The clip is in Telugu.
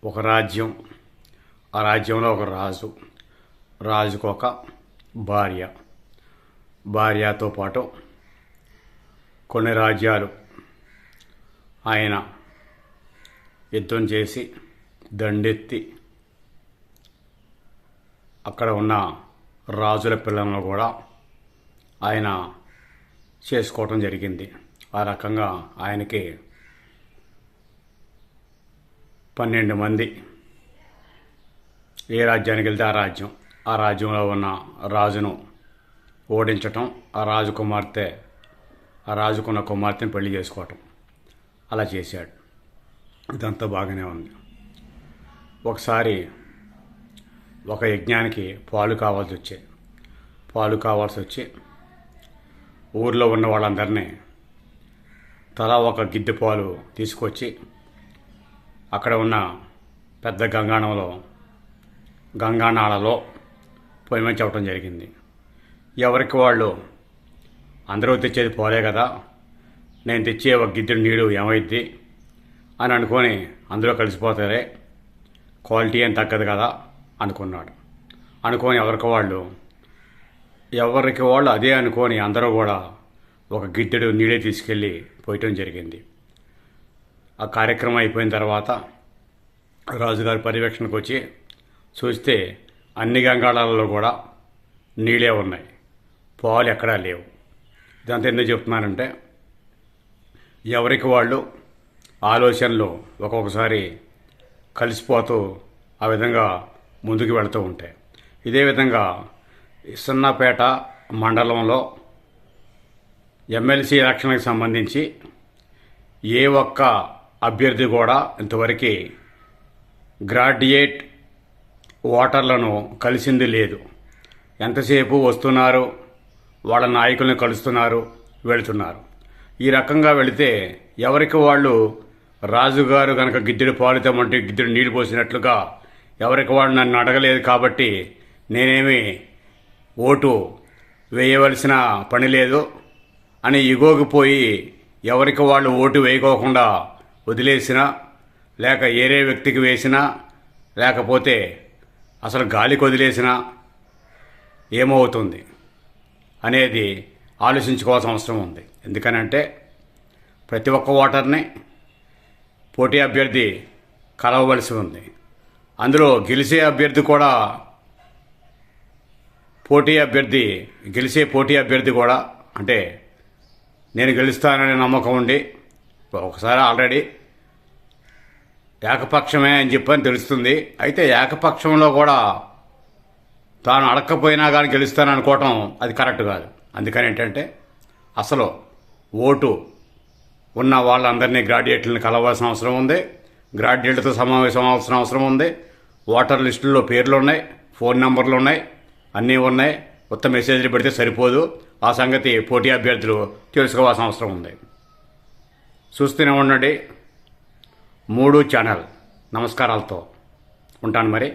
ఒక రాజ్యం. ఆ రాజ్యంలో ఒక రాజు. రాజుకు ఒక భార్య. భార్యతో పాటు కొన్ని రాజ్యాలు ఆయన యుద్ధం చేసి దండెత్తి అక్కడ ఉన్న రాజుల పిల్లలను కూడా ఆయన చేసుకోవటం జరిగింది. ఆ రకంగా ఆయనకి 12 మంది. ఏ రాజ్యానికి వెళ్తే ఆ రాజ్యంలో ఉన్న రాజును ఓడించటం, ఆ రాజుకున్న కుమార్తెను పెళ్లి చేసుకోవటం అలా చేశాడు. ఇదంతా బాగానే ఉంది. ఒకసారి ఒక యజ్ఞానికి పాలు కావాల్సి వచ్చి ఊర్లో ఉన్న వాళ్ళందరినీ తలా ఒక గిద్దె పాలు తీసుకొచ్చి అక్కడ ఉన్న పెద్ద గంగానాళలో పొయ్యమని చెప్పడం జరిగింది. ఎవరికి వాళ్ళు అందరూ తెచ్చేది పోలే కదా, నేను తెచ్చే ఒక గిద్దెడు నీడు ఏమైద్ది అని అనుకొని అందులో కలిసిపోతారే, క్వాలిటీ ఏం తగ్గదు కదా అనుకున్నాడు. అనుకొని ఎవరికి వాళ్ళు అదే అనుకొని అందరూ కూడా ఒక గిద్దెడు నీడే తీసుకెళ్ళి పోయటం జరిగింది. ఆ కార్యక్రమం అయిపోయిన తర్వాత రాజుగారి పర్యవేక్షణకు వచ్చి చూస్తే అన్ని గంగాళాలలో కూడా నీళ్ళే ఉన్నాయి, పాలు ఎక్కడా లేవు. ఇదంతా ఎందుకు చెప్తున్నానంటే, ఎవరికి వాళ్ళు ఆలోచనలు ఒక్కొక్కసారి కలిసిపోతూ ఆ విధంగా ముందుకు వెళుతూ ఉంటాయి. ఇదే విధంగా ఇసన్నపేట మండలంలో ఎమ్మెల్సీ ఎలక్షన్కి సంబంధించి ఏ ఒక్క అభ్యర్థి కూడా ఇంతవరకు గ్రాడ్యుయేట్ ఓటర్లను కలిసింది లేదు. ఎంతసేపు వస్తున్నారు, వాళ్ళ నాయకులను కలుస్తున్నారు, వెళుతున్నారు. ఈ రకంగా వెళితే ఎవరికి వాళ్ళు రాజుగారు కనుక గిద్దెడు పాలు తెమ్మంటే గిద్దెడు నీళ్ళు పోసినట్లుగా ఎవరికి వాళ్ళు నన్ను అడగలేదు కాబట్టి నేనేమి ఓటు వేయవలసిన పని లేదు అని ఇగోగిపోయి ఎవరికి వాళ్ళు ఓటు వేయకోకుండా వదిలేసినా, లేక ఏరే వ్యక్తికి వేసినా, లేకపోతే అసలు గాలికి వదిలేసినా ఏమవుతుంది అనేది ఆలోచించుకోవాల్సిన అవసరం ఉంది. ఎందుకనంటే ప్రతి ఒక్క ఓటర్ని పోటీ అభ్యర్థి కలవవలసి ఉంది. అందులో గెలిచే పోటీ అభ్యర్థి కూడా అంటే నేను గెలుస్తాననే నమ్మకం ఉండి ఒకసారి ఆల్రెడీ ఏకపక్షమే అని చెప్పని తెలుస్తుంది. అయితే ఏకపక్షంలో కూడా తాను అడగకపోయినా కానీ గెలుస్తాను అనుకోవటం అది కరెక్ట్ కాదు. అందుకని ఏంటంటే అసలు ఓటు ఉన్న వాళ్ళందరినీ గ్రాడ్యుయేట్లను కలవాల్సిన అవసరం ఉంది, గ్రాడ్యుయేట్లతో సమావేశం అవ్వాల్సిన అవసరం ఉంది. ఓటర్ లిస్టుల్లో పేర్లు ఉన్నాయి, ఫోన్ నెంబర్లు ఉన్నాయి, అన్నీ ఉన్నాయి. కొత్త మెసేజ్లు పెడితే సరిపోదు. ఆ సంగతి పోటీ అభ్యర్థులు తెలుసుకోవాల్సిన అవసరం ఉంది. చూస్తూనే ఉండండి 3 ఛానల్. నమస్కారాలతో ఉంటాను మరి.